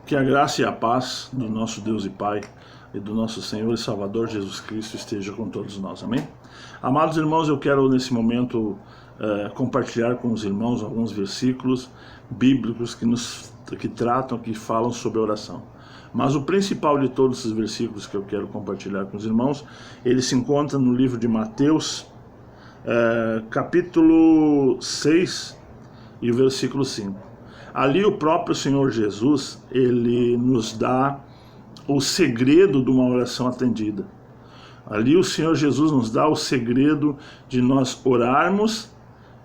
Que a graça e a paz do nosso Deus e Pai e do nosso Senhor e Salvador Jesus Cristo esteja com todos nós, amém? Amados irmãos, eu quero nesse momento compartilhar com os irmãos alguns versículos bíblicos que tratam, que falam sobre a oração. Mas o principal de todos esses versículos que eu quero compartilhar com os irmãos, ele se encontra no livro de Mateus, capítulo 6 e o versículo 5. Ali o próprio Senhor Jesus, ele nos dá o segredo de uma oração atendida. Ali o Senhor Jesus nos dá o segredo de nós orarmos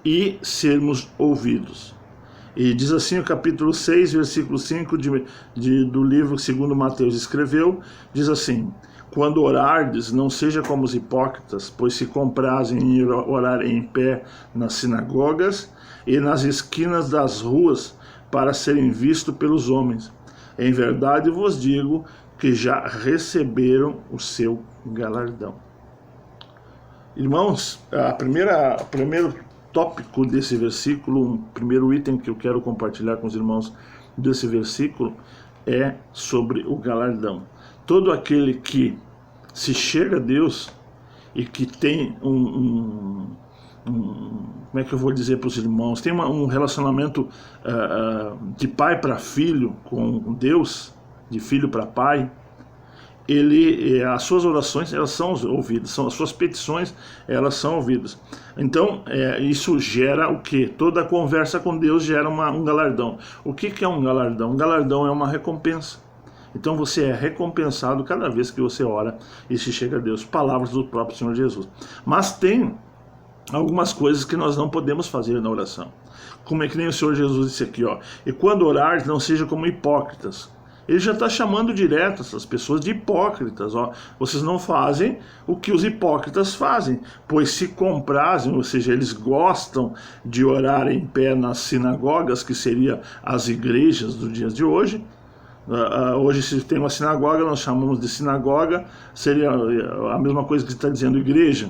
e sermos ouvidos. E diz assim o capítulo 6, versículo 5 do livro segundo Mateus escreveu, diz assim: quando orardes, não seja como os hipócritas, pois se comprazem em orar em pé nas sinagogas e nas esquinas das ruas, para serem vistos pelos homens. Em verdade vos digo que já receberam o seu galardão. Irmãos, o primeiro tópico desse versículo, o primeiro item que eu quero compartilhar com os irmãos desse versículo é sobre o galardão. Todo aquele que se chega a Deus e que tem como é que eu vou dizer para os irmãos, tem um relacionamento de pai para filho com Deus, de filho para pai, as suas orações elas são ouvidas, as suas petições elas são ouvidas. Então isso gera o que? Toda conversa com Deus gera um galardão. O que é um galardão? Um galardão é uma recompensa. Então você é recompensado cada vez que você ora e se chega a Deus. Palavras do próprio Senhor Jesus. Mas tem algumas coisas que nós não podemos fazer na oração. Como é que nem o Senhor Jesus disse aqui, ó. E quando orares, não seja como hipócritas. Ele já está chamando direto essas pessoas de hipócritas, ó. Vocês não fazem o que os hipócritas fazem, pois se comprazem, ou seja, eles gostam de orar em pé nas sinagogas, que seria as igrejas dos dias de hoje. Hoje, se tem uma sinagoga, nós chamamos de sinagoga, seria a mesma coisa que está dizendo igreja.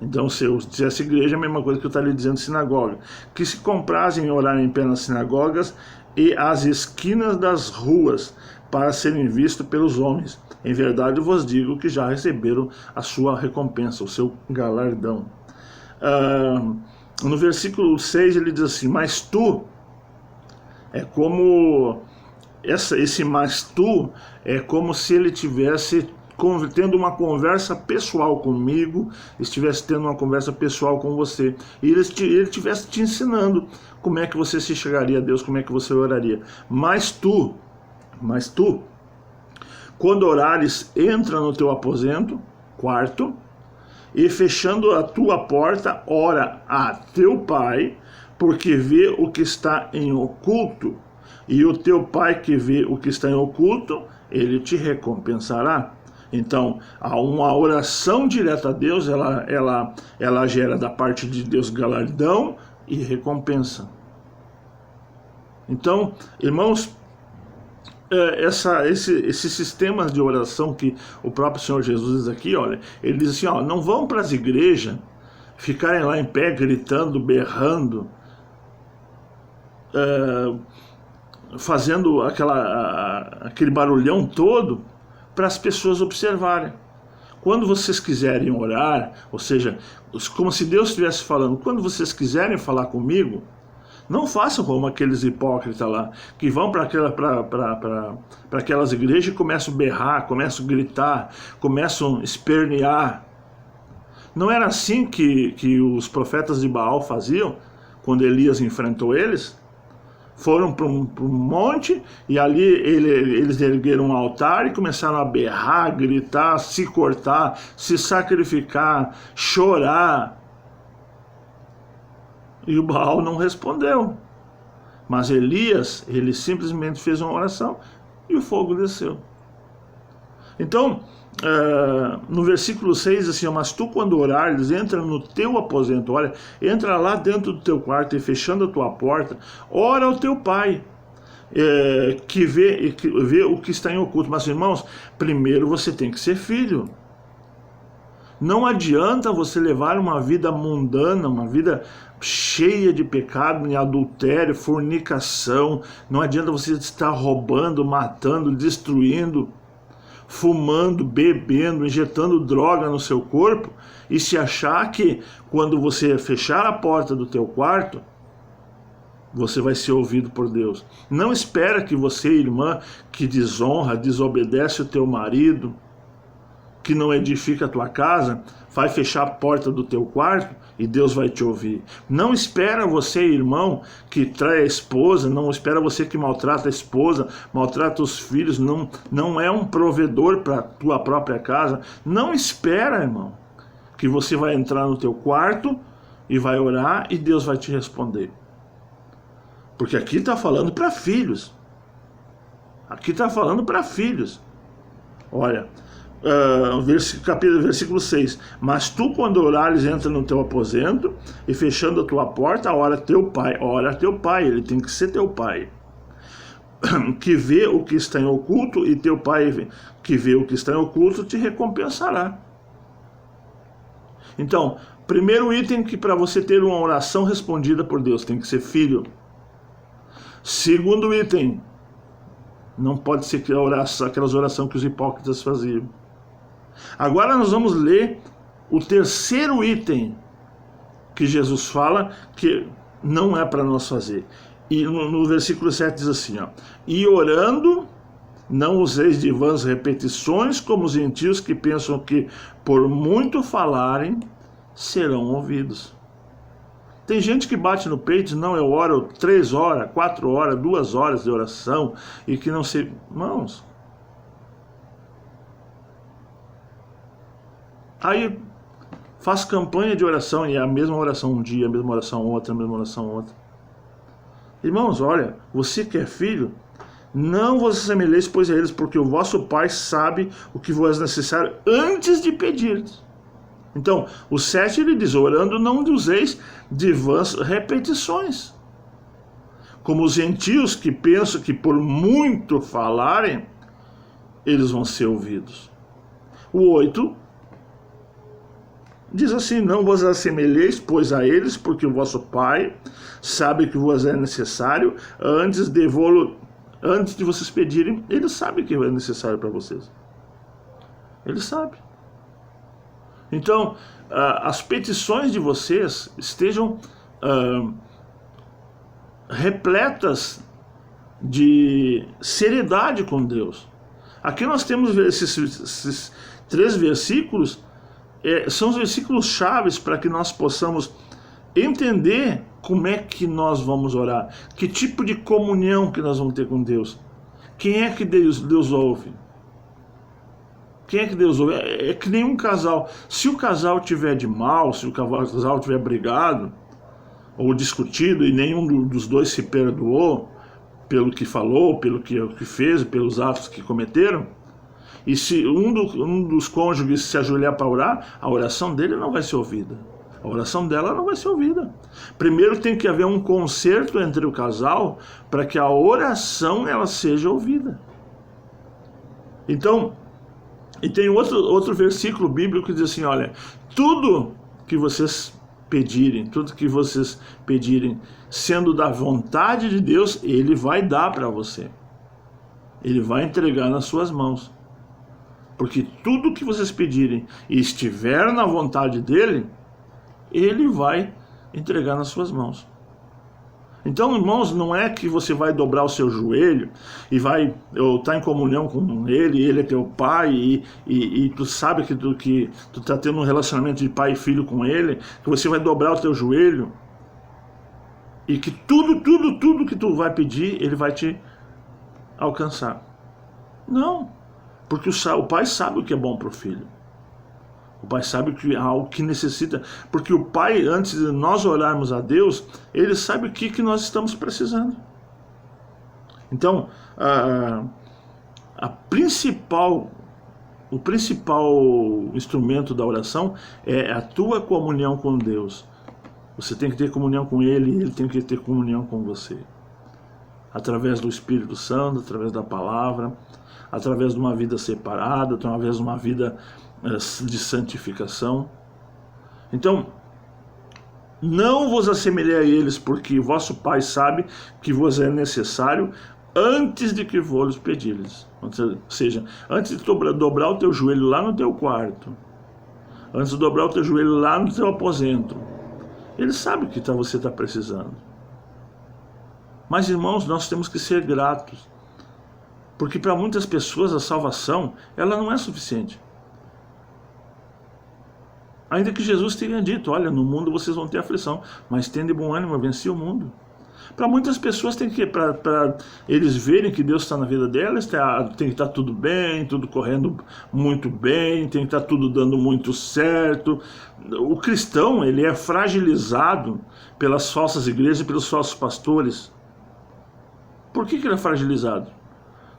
Então, se eu dissesse igreja, é a mesma coisa que eu estaria dizendo sinagoga. Que se comprazem em orar em pé nas sinagogas e às esquinas das ruas, para serem vistos pelos homens. Em verdade vos digo que já receberam a sua recompensa, o seu galardão. No versículo 6 ele diz assim: mas tu, é como... Esse mas tu é como se ele tivesse tendo uma conversa pessoal comigo, estivesse tendo uma conversa pessoal com você, e ele estivesse te ensinando como é que você se chegaria a Deus, como é que você oraria. Mas tu, quando orares, entra no teu aposento, quarto, e fechando a tua porta, ora a teu pai, porque vê o que está em oculto, e o teu pai que vê o que está em oculto, ele te recompensará. Então, uma oração direta a Deus, ela gera da parte de Deus galardão e recompensa. Então, irmãos, esse sistema de oração que o próprio Senhor Jesus diz aqui, olha, ele diz assim, ó, não vão para as igrejas ficarem lá em pé gritando, berrando, fazendo aquele barulhão todo, para as pessoas observarem. Quando vocês quiserem orar, ou seja, como se Deus estivesse falando, quando vocês quiserem falar comigo, não façam como aqueles hipócritas lá, que vão para aquelas igrejas e começam a berrar, começam a gritar, começam a espernear. Não era assim que os profetas de Baal faziam, quando Elias enfrentou eles? Foram para um monte e ali eles ergueram um altar e começaram a berrar, gritar, se cortar, se sacrificar, chorar. E o Baal não respondeu. Mas Elias, ele simplesmente fez uma oração e o fogo desceu. Então, no versículo 6, assim, mas tu quando orares, entra no teu aposento, olha, entra lá dentro do teu quarto e fechando a tua porta, ora ao teu pai, que vê o que está em oculto. Mas, irmãos, primeiro você tem que ser filho. Não adianta você levar uma vida mundana, uma vida cheia de pecado, em adultério, fornicação. Não adianta você estar roubando, matando, destruindo, fumando, bebendo, injetando droga no seu corpo e se achar que quando você fechar a porta do teu quarto, você vai ser ouvido por Deus. Não espera que você, irmã, que desonra, desobedece o teu marido, que não edifica a tua casa, vai fechar a porta do teu quarto e Deus vai te ouvir. Não espera você, irmão, que trai a esposa, não espera você que maltrata a esposa, maltrata os filhos, não é um provedor para a tua própria casa. Não espera, irmão, que você vai entrar no teu quarto e vai orar e Deus vai te responder. Porque aqui está falando para filhos. Aqui está falando para filhos. Olha, versículo 6. Mas tu, quando orares, entra no teu aposento e fechando a tua porta, ora teu pai, ele tem que ser teu pai, que vê o que está em oculto, e teu pai que vê o que está em oculto te recompensará. Então, primeiro item, que para você ter uma oração respondida por Deus, tem que ser filho. Segundo item, não pode ser aquelas orações que os hipócritas faziam. Agora nós vamos ler o terceiro item que Jesus fala que não é para nós fazer. E no versículo 7 diz assim, ó: e orando, não useis de vãs repetições, como os gentios que pensam que por muito falarem serão ouvidos. Tem gente que bate no peito e diz, não, eu oro 3 horas, 4 horas, 2 horas de oração, e que não sei... Irmãos, aí faz campanha de oração, e é a mesma oração um dia, a mesma oração outra, a mesma oração outra. Irmãos, olha, você que é filho, não vos assemelheis, pois, a eles, porque o vosso Pai sabe o que vos é necessário antes de pedir. Então, o 7 ele diz, orando não useis de vãs repetições, como os gentios que pensam que por muito falarem, eles vão ser ouvidos. O 8 diz assim, não vos assemelheis, pois, a eles, porque o vosso Pai sabe que vos é necessário antes de vocês pedirem, ele sabe que é necessário para vocês. Ele sabe. Então, as petições de vocês estejam repletas de seriedade com Deus. Aqui nós temos esses 3 versículos, são os versículos chaves para que nós possamos entender como é que nós vamos orar, que tipo de comunhão que nós vamos ter com Deus. Quem é que Deus ouve? Quem é que Deus ouve? É que nem um casal. Se o casal tiver de mal, se o casal tiver brigado ou discutido e nenhum dos dois se perdoou pelo que falou, pelo que fez, pelos atos que cometeram, e se um dos cônjuges se ajoelhar para orar, a oração dele não vai ser ouvida. A oração dela não vai ser ouvida. Primeiro tem que haver um concerto entre o casal para que a oração ela seja ouvida. Então, e tem outro versículo bíblico que diz assim, olha, tudo que vocês pedirem, sendo da vontade de Deus, Ele vai dar para você. Ele vai entregar nas suas mãos. Porque tudo que vocês pedirem e estiver na vontade dEle, Ele vai entregar nas suas mãos. Então, irmãos, não é que você vai dobrar o seu joelho e vai estar em comunhão com Ele, Ele é teu Pai, e tu sabe que tu está tendo um relacionamento de pai e filho com Ele, que você vai dobrar o teu joelho e que tudo que tu vai pedir, Ele vai te alcançar. Não, porque o Pai sabe o que é bom para o filho. O Pai sabe o que necessita, porque o Pai, antes de nós orarmos a Deus, Ele sabe o que nós estamos precisando. Então, o principal instrumento da oração é a tua comunhão com Deus. Você tem que ter comunhão com Ele, e Ele tem que ter comunhão com você. Através do Espírito Santo, através da palavra, através de uma vida separada, através de uma vida de santificação. Então, Não vos assemelhei a eles, porque vosso Pai sabe que vos é necessário antes de que vos pedir-lhes. Ou seja, antes de dobrar o teu joelho lá no teu quarto, antes de dobrar o teu joelho lá no teu aposento, Ele sabe o que você está precisando. Mas, irmãos, nós temos que ser gratos, porque para muitas pessoas a salvação, ela não é suficiente. Ainda que Jesus tenha dito, olha, no mundo vocês vão ter aflição, mas tende bom ânimo, eu venci o mundo. Para muitas pessoas, para eles verem que Deus está na vida delas, tem que estar tudo bem, tudo correndo muito bem, tem que estar tudo dando muito certo. O cristão, ele é fragilizado pelas falsas igrejas e pelos falsos pastores. Por que ele é fragilizado?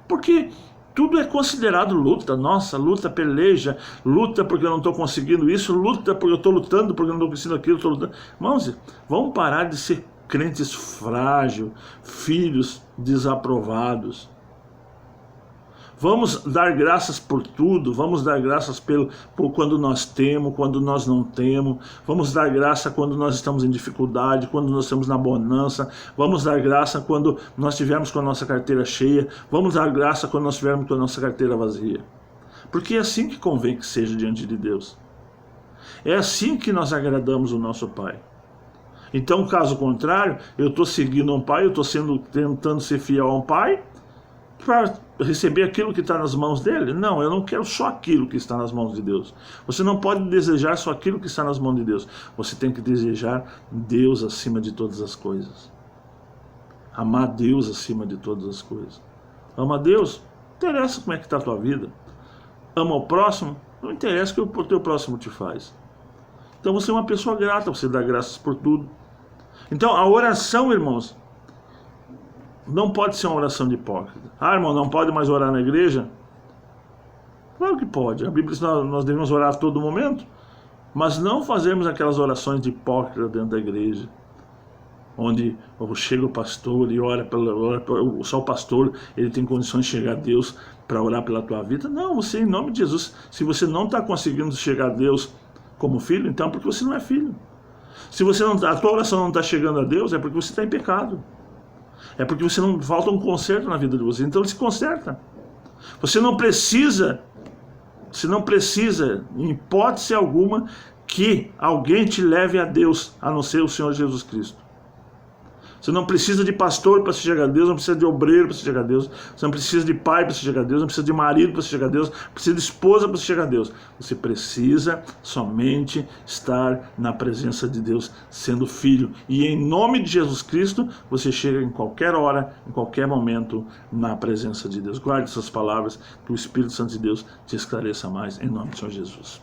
Porque tudo é considerado luta. Nossa, luta, peleja, luta porque eu não estou conseguindo isso, luta porque eu estou lutando, porque eu não estou conseguindo aquilo, estou lutando. Irmãos, vamos parar de ser crentes frágeis, filhos desaprovados. Vamos dar graças por tudo, vamos dar graças por quando nós temos, quando nós não temos, vamos dar graça quando nós estamos em dificuldade, quando nós estamos na bonança, vamos dar graça quando nós estivermos com a nossa carteira cheia, vamos dar graça quando nós estivermos com a nossa carteira vazia. Porque é assim que convém que seja diante de Deus. É assim que nós agradamos o nosso Pai. Então, caso contrário, eu estou seguindo um pai, eu estou tentando ser fiel a um pai para receber aquilo que está nas mãos dele. Não, eu não quero só aquilo que está nas mãos de Deus. Você não pode desejar só aquilo que está nas mãos de Deus. Você tem que desejar Deus acima de todas as coisas. Amar Deus acima de todas as coisas. Ama Deus, não interessa como é que está a tua vida. Ama o próximo, não interessa o que o teu próximo te faz. Então você é uma pessoa grata, você dá graças por tudo. Então a oração, irmãos, não pode ser uma oração de hipócrita. Ah, irmão, não pode mais orar na igreja? Claro que pode. A Bíblia diz que nós devemos orar a todo momento, mas não fazermos aquelas orações de hipócrita dentro da igreja, onde chega o pastor e ora só o pastor ele tem condições de chegar a Deus para orar pela tua vida. Não, você, em nome de Jesus, se você não está conseguindo chegar a Deus como filho, então é porque você não é filho. Se a tua oração não está chegando a Deus, é porque você está em pecado. É porque você não falta um conserto na vida de você. Então ele se conserta. Você não precisa, em hipótese alguma, que alguém te leve a Deus, a não ser o Senhor Jesus Cristo. Você não precisa de pastor para se chegar a Deus, não precisa de obreiro para se chegar a Deus, você não precisa de pai para se chegar a Deus, não precisa de marido para se chegar a Deus, não precisa de esposa para se chegar a Deus. Você precisa somente estar na presença de Deus, sendo filho. E em nome de Jesus Cristo, você chega em qualquer hora, em qualquer momento, na presença de Deus. Guarde essas palavras, que o Espírito Santo de Deus te esclareça mais, em nome do Senhor Jesus.